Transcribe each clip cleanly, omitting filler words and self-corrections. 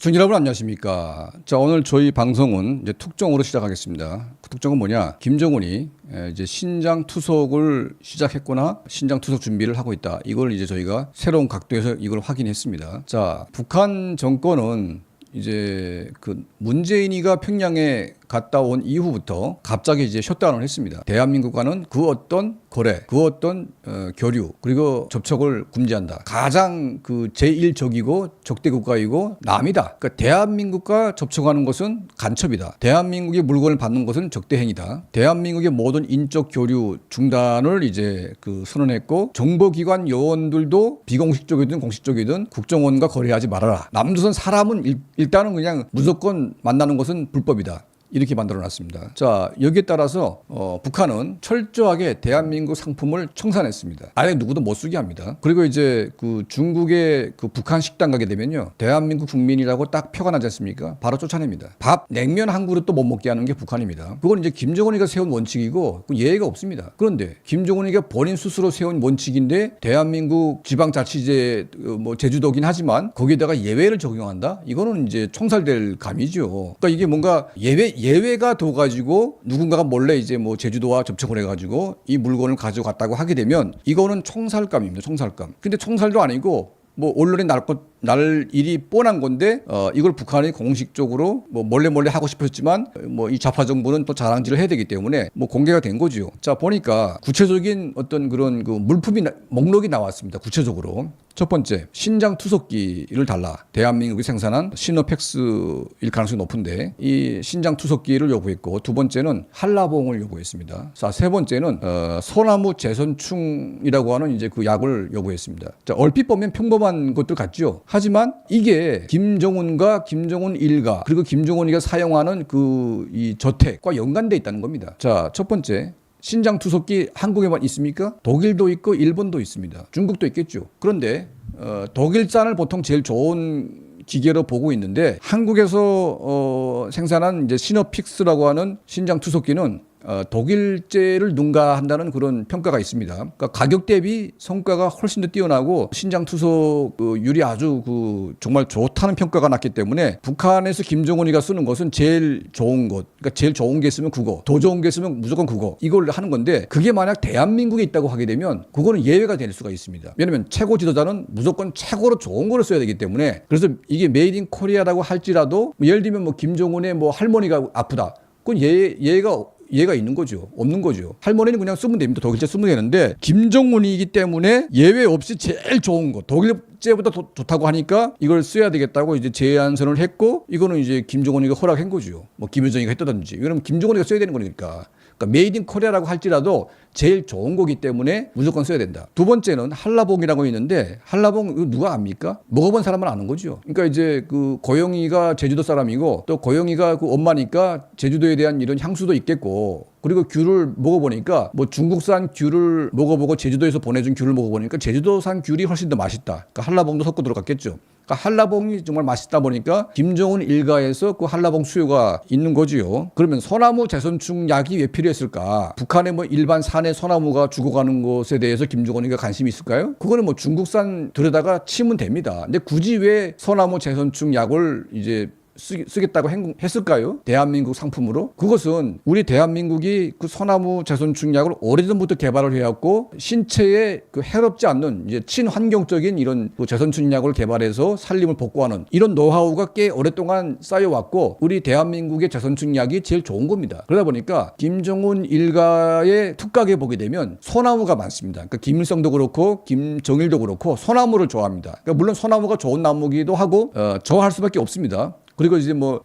시청자 여러분 안녕하십니까. 자, 오늘 저희 방송은 이제 특종으로 시작하겠습니다. 그 특종은 뭐냐? 김정은이 이제 신장 투석을 시작했거나 신장 투석 준비를 하고 있다. 이걸 이제 저희가 새로운 각도에서 이걸 확인했습니다. 자, 북한 정권은 이제 그 문재인이가 평양에 갔다 온 이후부터 갑자기 이제 셧다운을 했습니다. 대한민국과는 그 어떤 거래, 그 어떤 교류 그리고 접촉을 금지한다. 가장 그 제1적이고 적대 국가이고 남이다. 그러니까 대한민국과 접촉하는 것은 간첩이다. 대한민국이 물건을 받는 것은 적대 행위다. 대한민국의 모든 인적 교류 중단을 이제 그 선언했고 정보기관 요원들도 비공식적이든 공식적이든 국정원과 거래하지 말아라. 남조선 사람은 일단은 그냥 무조건 만나는 것은 불법이다. 이렇게 만들어놨습니다. 자, 여기에 따라서 북한은 철저하게 대한민국 상품을 청산했습니다. 아예 누구도 못 쓰게 합니다. 그리고 이제 그 중국의 그 북한 식당 가게 되면요, 대한민국 국민이라고 딱 표가 나지 않습니까? 바로 쫓아냅니다. 밥, 냉면 한 그릇도 못 먹게 하는 게 북한입니다. 그건 이제 김정은이가 세운 원칙이고 예의가 없습니다. 그런데 김정은이가 본인 스스로 세운 원칙인데 대한민국 지방자치제 뭐 제주도긴 하지만 거기에다가 예외를 적용한다? 이거는 이제 총살될 감이죠. 그러니까 이게 뭔가 예외가 더 가지고 누군가가 몰래 이제 뭐 제주도와 접촉을 해가지고 이 물건을 가져갔다고 하게 되면 이거는 총살감입니다. 총살감. 근데 총살도 아니고 뭐 언론에 날 일이 뻔한 건데 이걸 북한이 공식적으로 뭐 몰래 하고 싶었지만 뭐 이 좌파 정부는 또 자랑질을 해야 되기 때문에 뭐 공개가 된 거죠. 자, 보니까 구체적인 어떤 그런 그 물품이 목록이 나왔습니다. 구체적으로 첫 번째, 신장 투석기를 달라. 대한민국이 생산한 시노팩스일 가능성이 높은데 이 신장 투석기를 요구했고, 두 번째는 한라봉을 요구했습니다. 자, 세 번째는 소나무 재선충이라고 하는 이제 그 약을 요구했습니다. 자, 얼핏 보면 평범한 것들 같죠. 하지만 이게 김정은과 김정은 일가 그리고 김정은이가 사용하는 그 이 저택과 연관돼 있다는 겁니다. 자, 첫 번째, 신장 투석기 한국에만 있습니까? 독일도 있고 일본도 있습니다. 중국도 있겠죠. 그런데 독일산을 보통 제일 좋은 기계로 보고 있는데 한국에서 생산한 이제 시노픽스라고 하는 신장 투석기는 독일제를 능가한다는 그런 평가가 있습니다. 그러니까 가격 대비 성과가 훨씬 더 뛰어나고 신장 투석율이 아주 그 정말 좋다는 평가가 났기 때문에 북한에서 김정은이가 쓰는 것은 제일 좋은 것, 그러니까 제일 좋은 게 있으면 그거, 더 좋은 게 있으면 무조건 그거, 이걸 하는 건데 그게 만약 대한민국에 있다고 하게 되면 그거는 예외가 될 수가 있습니다. 왜냐하면 최고 지도자는 무조건 최고로 좋은 거를 써야 되기 때문에, 그래서 이게 메이드 인 코리아라고 할지라도 예를 들면 뭐 김정은의 뭐 할머니가 아프다, 그건 예가 있는 거죠. 없는 거죠. 할머니는 그냥 쓰면 됩니다. 독일제 쓰면 되는데 김정은이기 때문에 예외 없이 제일 좋은 거, 독일제보다 좋다고 하니까 이걸 써야 되겠다고 이제 제안선을 했고, 이거는 이제 김정은이가 허락한 거죠. 뭐 김여정이가 했다든지. 이러면 김정은이가 써야 되는 거니까. 그러니까 메이드 인 코리아라고 할지라도 제일 좋은 거기 때문에 무조건 써야 된다. 두 번째는 한라봉이라고 있는데 한라봉 이거 누가 압니까? 먹어본 사람은 아는 거죠. 그러니까 이제 그 고영이가 제주도 사람이고 또 고영이가 그 엄마니까 제주도에 대한 이런 향수도 있겠고, 그리고 귤을 먹어보니까 뭐 중국산 귤을 먹어보고 제주도에서 보내준 귤을 먹어보니까 제주도산 귤이 훨씬 더 맛있다. 그러니까 한라봉도 섞어 들어갔겠죠. 그러니까 한라봉이 정말 맛있다 보니까 김정은 일가에서 그 한라봉 수요가 있는 거지요. 그러면 소나무 재선충 약이 왜 필요했을까? 북한의 뭐 일반 산의 소나무가 죽어가는 것에 대해서 김정은이가 관심이 있을까요? 그거는 뭐 중국산 들여다가 치면 됩니다. 근데 굳이 왜 소나무 재선충 약을 이제 쓰겠다고 했을까요? 대한민국 상품으로? 그것은 우리 대한민국이 그 소나무 재선충약을 오래전부터 개발을 해왔고 신체에 그 해롭지 않는 이제 친환경적인 이런 그 재선충약을 개발해서 살림을 복구하는 이런 노하우가 꽤 오랫동안 쌓여왔고 우리 대한민국의 재선충약이 제일 좋은 겁니다. 그러다 보니까 김정은 일가의 툭각에 보게 되면 소나무가 많습니다. 그러니까 김일성도 그렇고 김정일도 그렇고 소나무를 좋아합니다. 그러니까 물론 소나무가 좋은 나무기도 하고 좋아할 수밖에 없습니다. 그리고 이제 뭐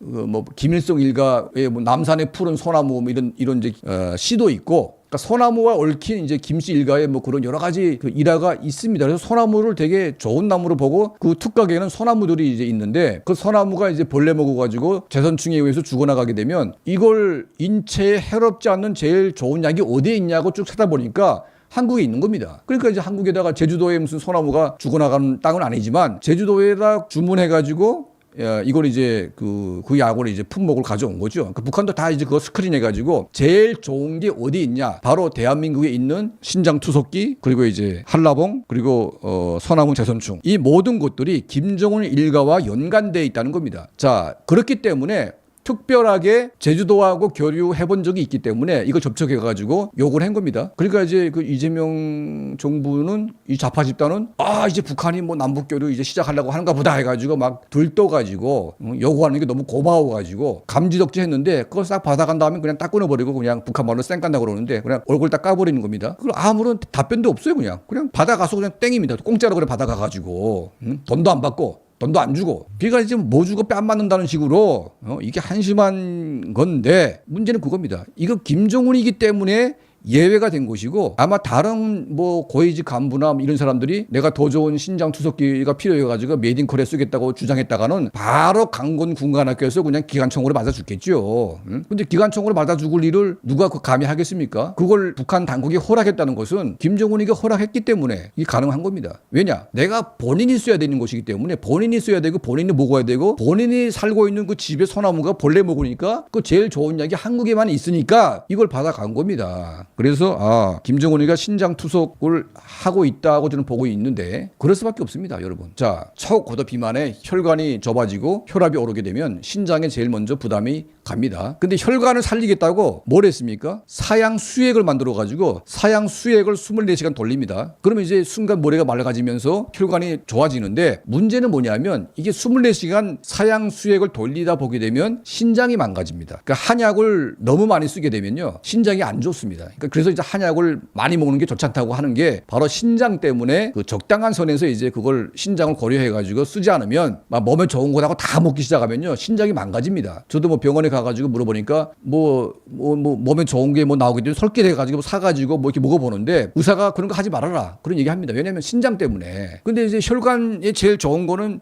김일성 일가의 뭐 남산의 푸른 소나무 뭐 이런 이제 시도 있고, 그러니까 소나무와 얽힌 이제 김씨 일가의 뭐 그런 여러 가지 그 일화가 있습니다. 그래서 소나무를 되게 좋은 나무로 보고 그 툭각에는 소나무들이 이제 있는데 그 소나무가 이제 벌레 먹어가지고 재선충에 의해서 죽어나가게 되면 이걸 인체에 해롭지 않는 제일 좋은 약이 어디에 있냐고 쭉 찾아보니까 한국에 있는 겁니다. 그러니까 이제 한국에다가 제주도에 무슨 소나무가 죽어나가는 땅은 아니지만 제주도에다 주문해가지고 이걸 이제 그 야구를 이제 품목을 가져온 거죠. 그러니까 북한도 다 이제 그거 스크린해가지고 제일 좋은 게 어디 있냐? 바로 대한민국에 있는 신장 투석기 그리고 이제 한라봉 그리고 서남훈 재선충 이 모든 것들이 김정은 일가와 연관되어 있다는 겁니다. 자, 그렇기 때문에 특별하게 제주도하고 교류해 본 적이 있기 때문에 이거 접촉해가지고 욕을 한 겁니다. 그러니까 이제 그 이재명 정부는 이 좌파 집단은 이제 북한이 뭐 남북 교류 이제 시작하려고 하는가 보다 해가지고 막 들떠가지고 요구하는 게 너무 고마워가지고 감지덕지 했는데 그걸 싹 받아간 다음에 그냥 딱 끊어버리고 그냥 북한 말로 쌩깐다고 그러는데 그냥 얼굴 딱 까버리는 겁니다. 그걸 아무런 답변도 없어요. 그냥 받아가서 그냥 땡입니다. 공짜로 그래 받아가가지고 돈도 안 받고. 돈도 안 주고. 그러니까 이제 뭐 주고 뺨 맞는다는 식으로 이게 한심한 건데 문제는 그겁니다. 이거 김정은이기 때문에 예외가 된 것이고 아마 다른 뭐 고위직 간부나 이런 사람들이 내가 더 좋은 신장 투석기가 필요해가지고 메이드 인 코리아 쓰겠다고 주장했다가는 바로 강건 군관학교에서 그냥 기관총으로 맞아 죽겠죠. 근데 기관총으로 맞아 죽을 일을 누가 감히 하겠습니까? 그걸 북한 당국이 허락했다는 것은 김정은이가 허락했기 때문에 이게 가능한 겁니다. 왜냐? 내가 본인이 써야 되는 것이기 때문에 본인이 써야 되고 본인이 먹어야 되고 본인이 살고 있는 그 집의 소나무가 벌레 먹으니까 그 제일 좋은 약이 한국에만 있으니까 이걸 받아간 겁니다. 그래서 김정은이가 신장 투석을 하고 있다고 저는 보고 있는데 그럴 수밖에 없습니다, 여러분. 자, 초고도 비만에 혈관이 좁아지고 혈압이 오르게 되면 신장에 제일 먼저 부담이 갑니다. 근데 혈관을 살리겠다고 뭘 했습니까? 사양수액을 만들어 가지고 사양수액을 24시간 돌립니다. 그러면 이제 순간 모래가 맑아지면서 혈관이 좋아지는데 문제는 뭐냐면 이게 24시간 사양수액을 돌리다 보게 되면 신장이 망가집니다. 그러니까 한약을 너무 많이 쓰게 되면요 신장이 안 좋습니다. 그래서 이제 한약을 많이 먹는 게 좋지 않다고 하는 게 바로 신장 때문에 그 적당한 선에서 이제 그걸 신장을 고려해 가지고 쓰지 않으면 막 몸에 좋은 거라고 다 먹기 시작하면요 신장이 망가집니다. 저도 뭐 병원에 가가지고 물어보니까 뭐 몸에 좋은 게 뭐 나오게 되면 설계해 가지고 사가지고 뭐 이렇게 먹어보는데 의사가 그런 거 하지 말아라 그런 얘기합니다. 왜냐하면 신장 때문에. 근데 이제 혈관에 제일 좋은 거는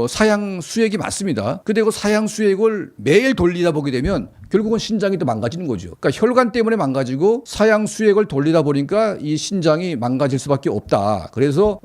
사양수액이 맞습니다. 근데 그 사양수액을 매일 돌리다 보게 되면 결국은 신장이 또 망가지는 거죠. 그러니까 혈관 때문에 망가지고 사양수액을 돌리다 보니까 이 신장이 망가질 수밖에 없다. 그래서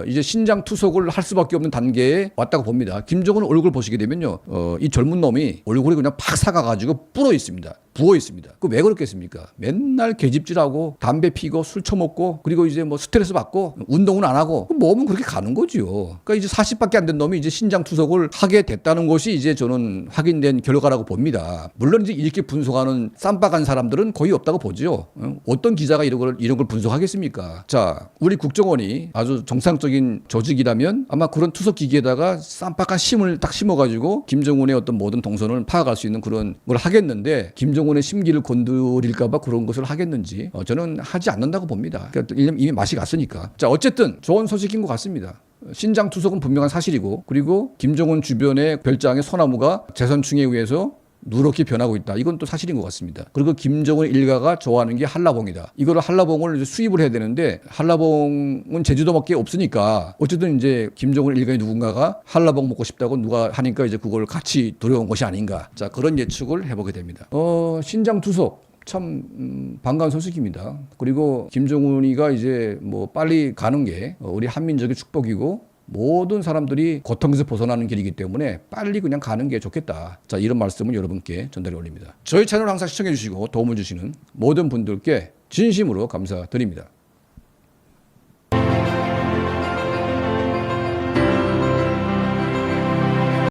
이제 신장 투석을 할 수밖에 없는 단계에 왔다고 봅니다. 김정은 얼굴 보시게 되면요, 이 젊은 놈이 얼굴이 그냥 팍 사가가지고 불어 있습니다. 부어 있습니다. 그 왜 그렇겠습니까? 맨날 계집질하고 담배 피고 술 처먹고 그리고 이제 뭐 스트레스 받고 운동은 안 하고 몸은 그렇게 가는 거죠. 그러니까 이제 40밖에 안 된 놈이 이제 신장 투석을 하게 됐다는 것이 이제 저는 확인된 결과라고 봅니다. 물론 이제 이렇게 분석하는 쌈박한 사람들은 거의 없다고 보죠. 어떤 기자가 이런 걸 분석하겠습니까? 자, 우리 국정원이 아주 정상적인 조직이라면 아마 그런 투석 기기에다가 쌈박한 심을 딱 심어가지고 김정은의 어떤 모든 동선을 파악할 수 있는 그런 걸 하겠는데 김정은의 심기를 건드릴까봐 그런 것을 하겠는지 저는 하지 않는다고 봅니다. 그러니까 이미 맛이 갔으니까. 자, 어쨌든 좋은 소식인 것 같습니다. 신장 투석은 분명한 사실이고 그리고 김정은 주변의 별장의 소나무가 재선충에 의해서 누렇게 변하고 있다. 이건 또 사실인 것 같습니다. 그리고 김정은 일가가 좋아하는 게 한라봉이다. 이거를 한라봉을 이제 수입을 해야 되는데 한라봉은 제주도밖에 없으니까 어쨌든 이제 김정은 일가의 누군가가 한라봉 먹고 싶다고 누가 하니까 이제 그걸 같이 들여온 것이 아닌가. 자, 그런 예측을 해보게 됩니다. 신장 투석. 참 반가운 소식입니다. 그리고 김정은이가 이제 뭐 빨리 가는 게 우리 한민족의 축복이고 모든 사람들이 고통에서 벗어나는 길이기 때문에 빨리 그냥 가는 게 좋겠다. 자, 이런 말씀을 여러분께 전달해 올립니다. 저희 채널 항상 시청해 주시고 도움을 주시는 모든 분들께 진심으로 감사드립니다.